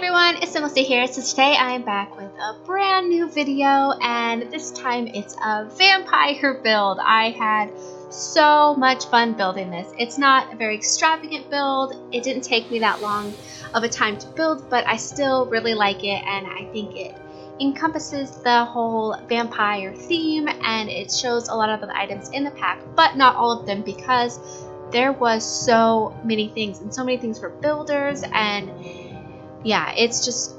everyone, it's SimLicy here. So today I am back with a brand new video, and this time it's a vampire build. I had so much fun building this. It's not a very extravagant build. It didn't take me that long of a time to build, but I still really like it, and I think it encompasses the whole vampire theme, and it shows a lot of the items in the pack, but not all of them, because there was so many things and so many things for builders. And yeah, it's just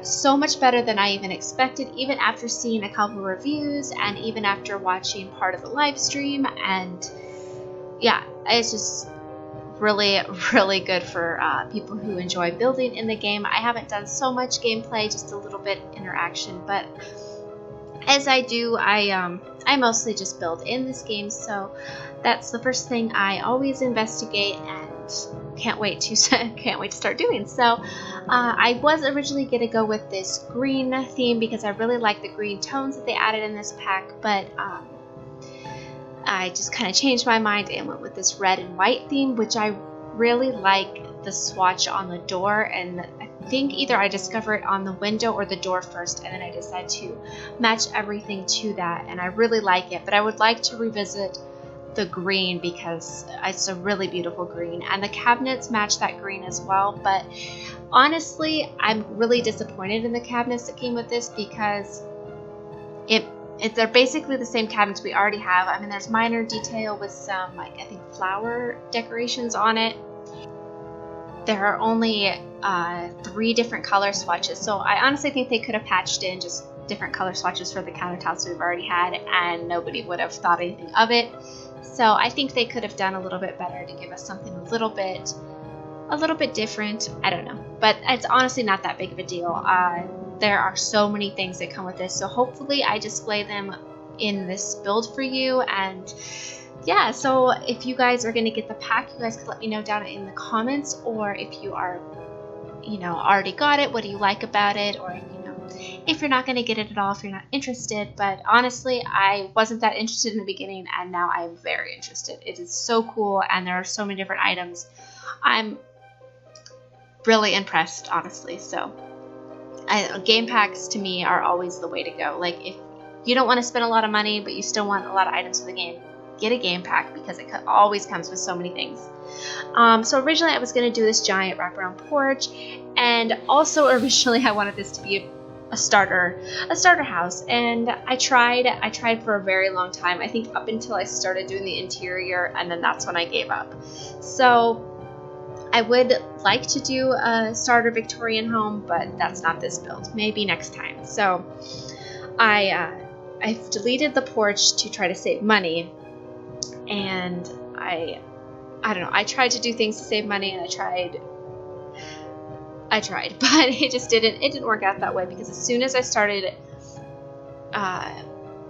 so much better than I even expected, even after seeing a couple of reviews and even after watching part of the live stream. And yeah, it's just really good for people who enjoy building in the game. I haven't done so much gameplay, just a little bit interaction, but as I do, I mostly just build in this game, so that's the first thing I always investigate, and can't wait to start doing. So I was originally gonna go with this green theme because I really like the green tones that they added in this pack, but I just kind of changed my mind and went with this red and white theme, which I really like the swatch on the door, and I think either I discovered it on the window or the door first, and then I decided to match everything to that, and I really like it. But I would like to revisit the green because it's a really beautiful green, and the cabinets match that green as well. But honestly, I'm really disappointed in the cabinets that came with this, because they're basically the same cabinets we already have. I mean, there's minor detail with some, like, I think flower decorations on it. There are only 3 different color swatches, so I honestly think they could have patched in just different color swatches for the countertops we've already had, and nobody would have thought anything of it. So I think they could have done a little bit better to give us something a little bit different. I don't know, but it's honestly not that big of a deal. There are so many things that come with this, so hopefully I display them in this build for you. And yeah, so if you guys are going to get the pack, you guys could let me know down in the comments, or if you are, already got it, what do you like about it, or if you're not going to get it at all, if you're not interested. But honestly, I wasn't that interested in the beginning, and now I'm very interested. It is so cool, and there are so many different items. I'm really impressed, honestly. So game packs to me are always the way to go. Like, if you don't want to spend a lot of money but you still want a lot of items for the game, get a game pack, because it always comes with so many things. So originally I was going to do this giant wraparound porch, and also originally I wanted this to be a starter house, and I tried for a very long time. I think up until I started doing the interior, and then that's when I gave up. So I would like to do a starter Victorian home, but that's not this build. Maybe next time. So I've deleted the porch to try to save money, and I don't know. I tried to do things to save money, and I tried, but it just didn't work out that way, because as soon as I started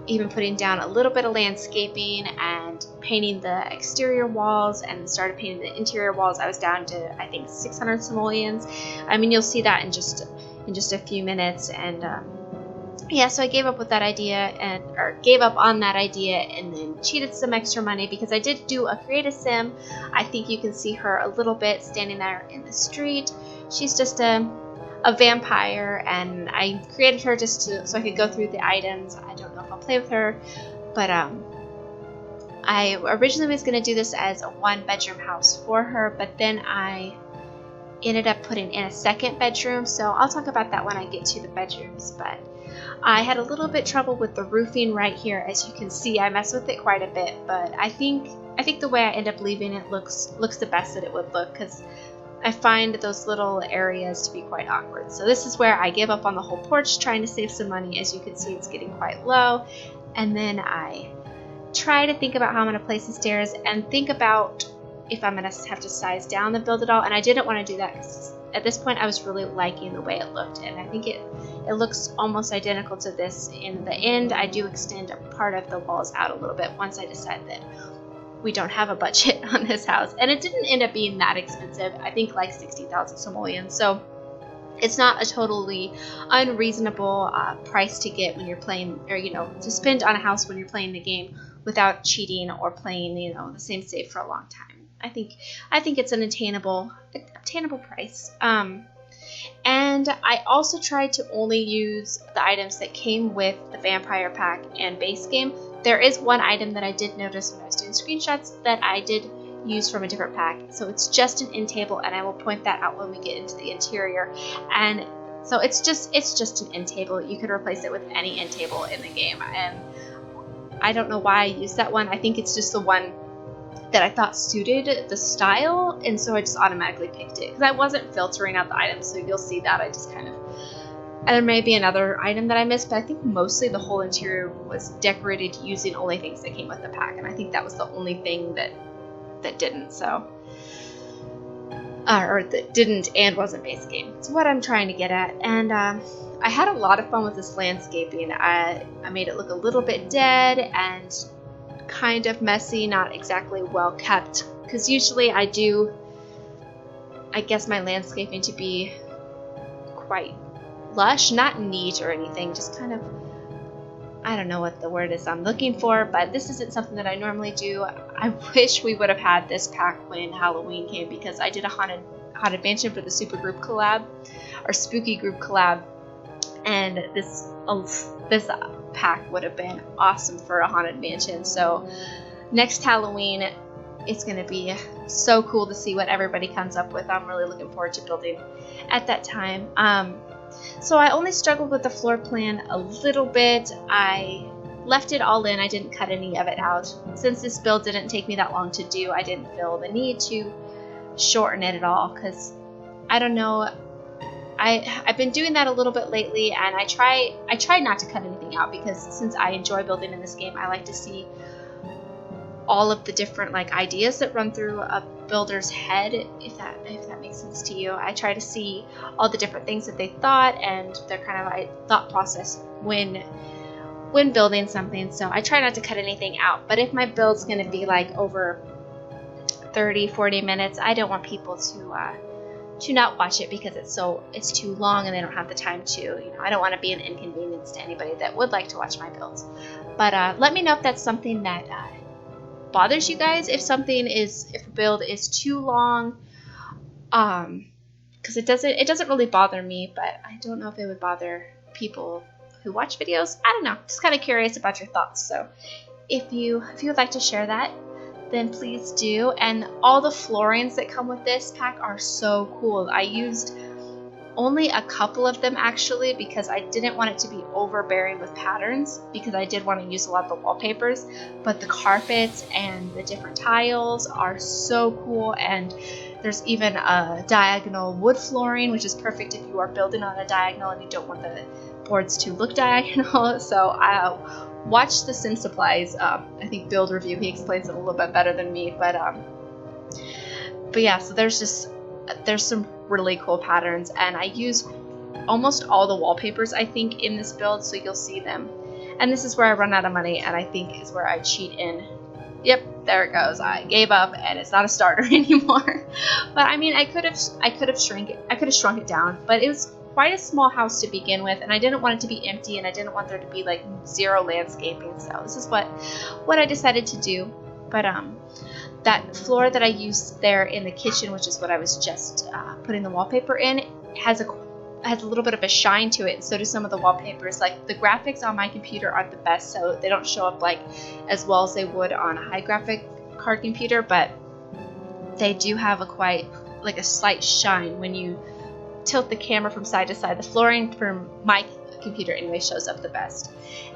even putting down a little bit of landscaping and painting the exterior walls and started painting the interior walls, I was down to, I think, 600 simoleons. I mean, you'll see that in just a few minutes. And yeah, so I gave up with that idea, or gave up on that idea, and then cheated some extra money, because I did do a create a sim. I think you can see her a little bit standing there in the street. She's just a vampire, and I created her just so I could go through the items. I don't know if I'll play with her, but I originally was going to do this as a 1-bedroom house for her, but then I ended up putting in a 2nd bedroom, so I'll talk about that when I get to the bedrooms. But I had a little bit trouble with the roofing right here. As you can see, I messed with it quite a bit, but I think the way I end up leaving it looks the best that it would look, because I find those little areas to be quite awkward. So this is where I give up on the whole porch, trying to save some money. As you can see, it's getting quite low. And then I try to think about how I'm going to place the stairs, and think about if I'm going to have to size down the build at all. And I didn't want to do that, because at this point I was really liking the way it looked, and I think it looks almost identical to this. In the end, I do extend a part of the walls out a little bit once I decide that we don't have a budget on this house. And it didn't end up being that expensive. I think like 60,000 simoleons. So it's not a totally unreasonable price to get when you're playing, or to spend on a house when you're playing the game without cheating or playing the same save for a long time. I think it's an attainable price. And I also tried to only use the items that came with the vampire pack and base game. There is one item that I did notice when I was doing screenshots that I did use from a different pack. So it's just an end table, and I will point that out when we get into the interior. And so it's just an end table. You could replace it with any end table in the game. And I don't know why I used that one. I think it's just the one that I thought suited the style, and so I just automatically picked it because I wasn't filtering out the items. So you'll see that I just kind of, and there may be another item that I missed, but I think mostly the whole interior was decorated using only things that came with the pack, and I think that was the only thing that didn't. So or that didn't and wasn't base game. It's what I'm trying to get at. And I had a lot of fun with this landscaping. I made it look a little bit dead and kind of messy, not exactly well kept, because usually I guess my landscaping to be quite lush, not neat or anything, just kind of, I don't know what the word is I'm looking for, but this isn't something that I normally do. I wish we would have had this pack when Halloween came, because I did a haunted mansion for the super group collab, or spooky group collab, and this pack would have been awesome for a haunted mansion. So next Halloween, it's going to be so cool to see what everybody comes up with. I'm really looking forward to building at that time. So I only struggled with the floor plan a little bit. I left it all in. I didn't cut any of it out. Since this build didn't take me that long to do, I didn't feel the need to shorten it at all, because I don't know, I've been doing that a little bit lately, and I try not to cut anything out, because since I enjoy building in this game, I like to see all of the different ideas that run through a builder's head, if that makes sense to you. I try to see all the different things that they thought and their kind of thought process when building something. So I try not to cut anything out. But if my build's going to be over 30-40 minutes, I don't want people to not watch it because it's too long and they don't have the time to. I don't want to be an inconvenience to anybody that would like to watch my builds. But let me know if that's something that bothers you guys. If a build is too long, because it doesn't really bother me, but I don't know if it would bother people who watch videos. I don't know. Just kind of curious about your thoughts. So if you would like to share that, then please do. And all the floorings that come with this pack are so cool. I used only a couple of them actually, because I didn't want it to be overbearing with patterns, because I did want to use a lot of the wallpapers. But the carpets and the different tiles are so cool, and there's even a diagonal wood flooring, which is perfect if you are building on a diagonal and you don't want the boards to look diagonal. So I watched the SimLicy's I think build review. He explains it a little bit better than me, but yeah, so there's some really cool patterns, and I use almost all the wallpapers I think in this build, so you'll see them. And this is where I run out of money, and I think is where I cheat in. Yep, there it goes. I gave up, and it's not a starter anymore. But I mean, I could have shrunk it down, but it was quite a small house to begin with, and I didn't want it to be empty, and I didn't want there to be zero landscaping. So this is what I decided to do. But that floor that I used there in the kitchen, which is what I was just putting the wallpaper in, has a little bit of a shine to it, and so do some of the wallpapers. The graphics on my computer aren't the best, so they don't show up as well as they would on a high graphic card computer, but they do have a slight shine when you tilt the camera from side to side. The flooring from my computer anyway shows up the best.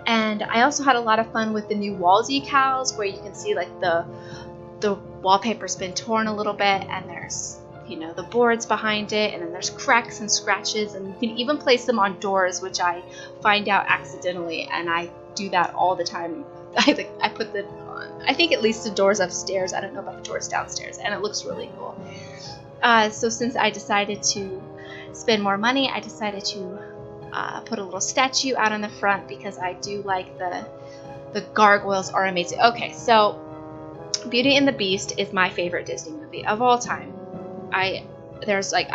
And I also had a lot of fun with the new wall decals, where you can see the wallpaper's been torn a little bit, and there's the boards behind it, and then there's cracks and scratches, and you can even place them on doors, which I find out accidentally, and I do that all the time. I put them on, I think, at least the doors upstairs. I don't know about the doors downstairs, and it looks really cool. So since I decided to spend more money, I decided to put a little statue out on the front, because I do like the gargoyles are amazing. Okay, so Beauty and the Beast is my favorite Disney movie of all time. I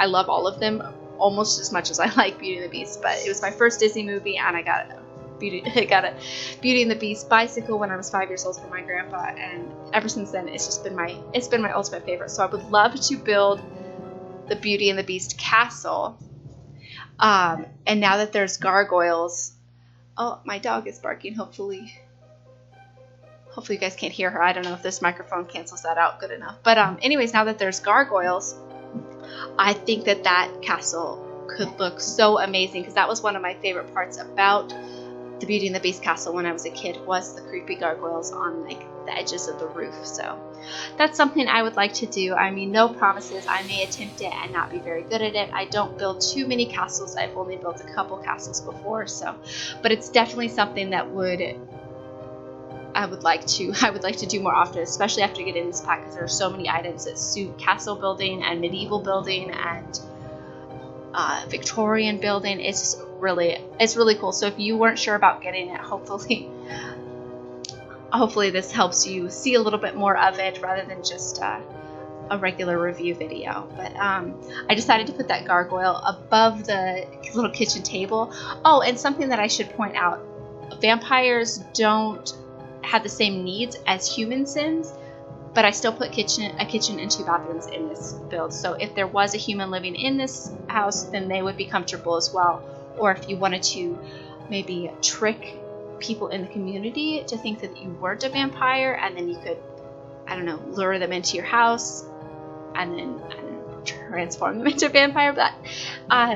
love all of them almost as much as I like Beauty and the Beast, but it was my first Disney movie, and I got a Beauty and the Beast bicycle when I was 5 years old from my grandpa, and ever since then it's been my ultimate favorite. So I would love to build the Beauty and the Beast castle And now that there's gargoyles, oh, my dog is barking. Hopefully you guys can't hear her. I don't know if this microphone cancels that out good enough. But anyways, now that there's gargoyles, I think that castle could look so amazing, because that was one of my favorite parts about the Beauty and the Beast castle when I was a kid, was the creepy gargoyles on like the edges of the roof. So that's something I would like to do. I mean, no promises. I may attempt it and not be very good at it. I don't build too many castles. I've only built a couple castles before, so, but it's definitely something that I would like to do more often, especially after getting this pack, because there are so many items that suit castle building and medieval building and Victorian building. It's really cool. So if you weren't sure about getting it, hopefully this helps you see a little bit more of it rather than just a regular review video. But I decided to put that gargoyle above the little kitchen table. Oh, and something that I should point out, vampires don't have the same needs as human Sims, but I still put a kitchen and 2 bathrooms in this build. So if there was a human living in this house, then they would be comfortable as well. Or if you wanted to maybe trick people in the community to think that you weren't a vampire, and then you could, I don't know, lure them into your house and then transform them into a vampire. But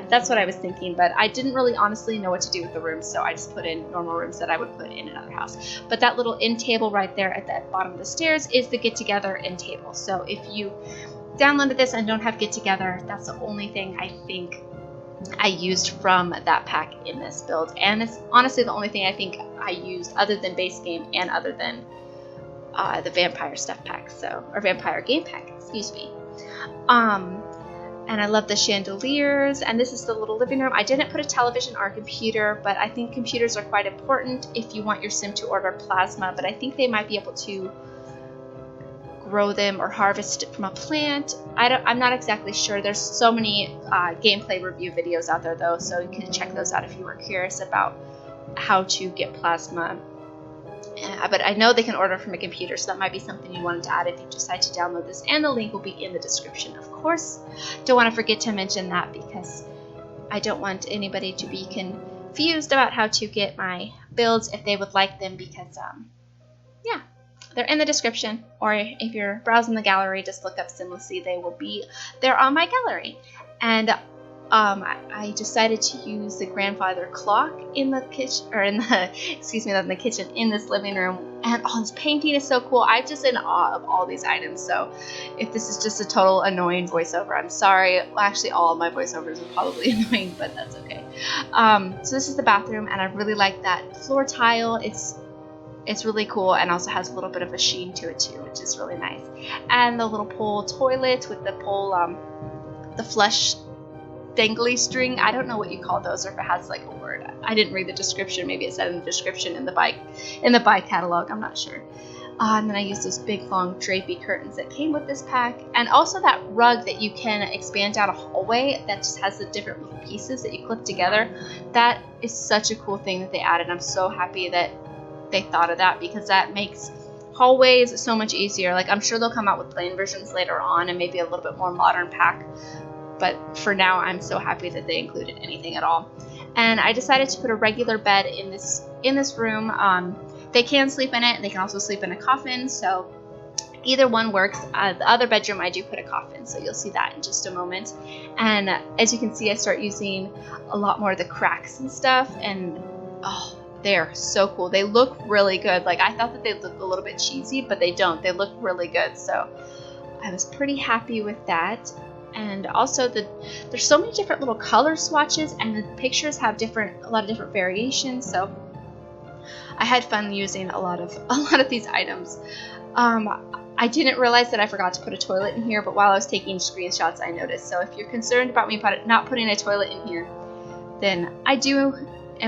that's what I was thinking, but I didn't really honestly know what to do with the rooms, so I just put in normal rooms that I would put in another house. But that little end table right there at the bottom of the stairs is the get together end table. So if you downloaded this and don't have get together, that's the only thing I think I used from that pack in this build, and it's honestly the only thing I think I used other than base game and other than the vampire stuff pack, or vampire game pack, excuse me. And I love the chandeliers, and this is the little living room. I didn't put a television or a computer, but I think computers are quite important if you want your sim to order plasma, but I think they might be able to grow them or harvest it from a plant. I'm not exactly sure. There's so many gameplay review videos out there though, so you can check those out if you were curious about how to get plasma. But I know they can order from a computer, so that might be something you wanted to add if you decide to download this, and the link will be in the description, of course. Don't want to forget to mention that, because I don't want anybody to be confused about how to get my builds if they would like them, because yeah, they're in the description, or if you're browsing the gallery, just look up SimLicy. They will be there on my gallery. And I decided to use the grandfather clock in the kitchen, or in the, excuse me, not in the kitchen, in this living room. And oh, this painting is so cool. I'm just in awe of all these items. So if this is just a total annoying voiceover, I'm sorry. Well, actually, all of my voiceovers are probably annoying, but that's okay. So this is the bathroom, and I really like that floor tile. It's really cool, and also has a little bit of a sheen to it too, which is really nice. And the little pole toilet with the pole, the flush dangly string. I don't know what you call those, or if it has like a word. I didn't read the description. Maybe it said in the description in the buy catalog. I'm not sure. And then I used those big long drapey curtains that came with this pack, and also that rug that you can expand down a hallway that just has the different little pieces that you clip together. That is such a cool thing that they added. I'm so happy that they thought of that, because that makes hallways so much easier. Like, I'm sure they'll come out with plain versions later on and maybe a little bit more modern pack, but for now I'm so happy that they included anything at all. And I decided to put a regular bed in this room. They can sleep in it, they can also sleep in a coffin, so either one works. The other bedroom I do put a coffin, so you'll see that in just a moment. And as you can see, I start using a lot more of the cracks and stuff, and oh, they're so cool. They look really good. Like, I thought that they'd look a little bit cheesy, but they don't. They look really good, so I was pretty happy with that. And also there's so many different little color swatches, and the pictures have a lot of different variations, so I had fun using a lot of these items. I didn't realize that I forgot to put a toilet in here, but while I was taking screenshots I noticed. So if you're concerned about me not putting a toilet in here, then I do.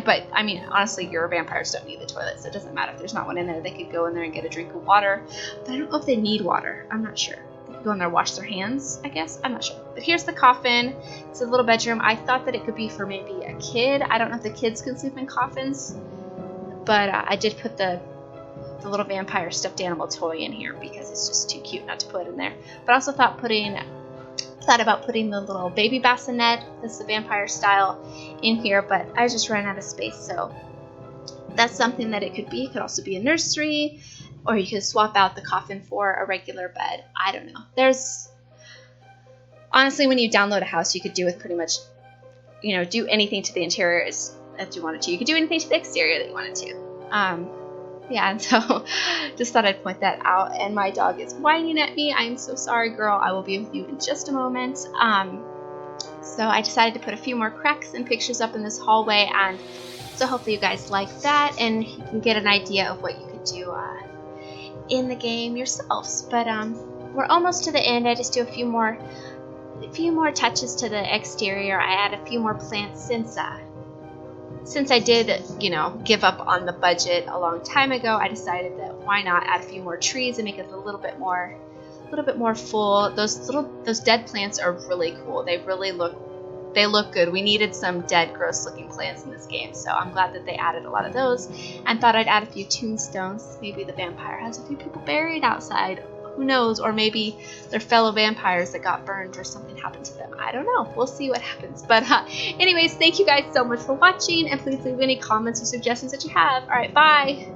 But I mean, honestly, your vampires don't need the toilet, so it doesn't matter if there's not one in there. They could go in there and get a drink of water, but I don't know if they need water. I'm not sure. They could go in there and wash their hands, I guess. I'm not sure. But here's the coffin. It's a little bedroom. I thought that it could be for maybe a kid. I don't know if the kids can sleep in coffins, but I did put the little vampire stuffed animal toy in here because it's just too cute not to put in there. But I also thought putting thought about putting the little baby bassinet, that's the vampire style, in here, but I just ran out of space, so that's something that it could be. It could also be a nursery, or you could swap out the coffin for a regular bed. I don't know. There's, honestly, when you download a house, you could do with pretty much, you know, do anything to the interior as you wanted to. You could do anything to the exterior that you wanted to. Yeah, and so just thought I'd point that out. And my dog is whining at me. I'm so sorry, girl. I will be with you in just a moment. So I decided to put a few more cracks and pictures up in this hallway, and so hopefully you guys like that and you can get an idea of what you could do in the game yourselves. But we're almost to the end. I just do a few more touches to the exterior. I add a few more plants since I did, you know, give up on the budget a long time ago. I decided that why not add a few more trees and make it a little bit more full. Those dead plants are really cool. They look good. We needed some dead, gross looking plants in this game, so I'm glad that they added a lot of those, and thought I'd add a few tombstones. Maybe the vampire has a few people buried outside. Who knows? Or maybe they're fellow vampires that got burned or something happened to them. I don't know. We'll see what happens. But anyways, thank you guys so much for watching, and please leave any comments or suggestions that you have. All right, bye.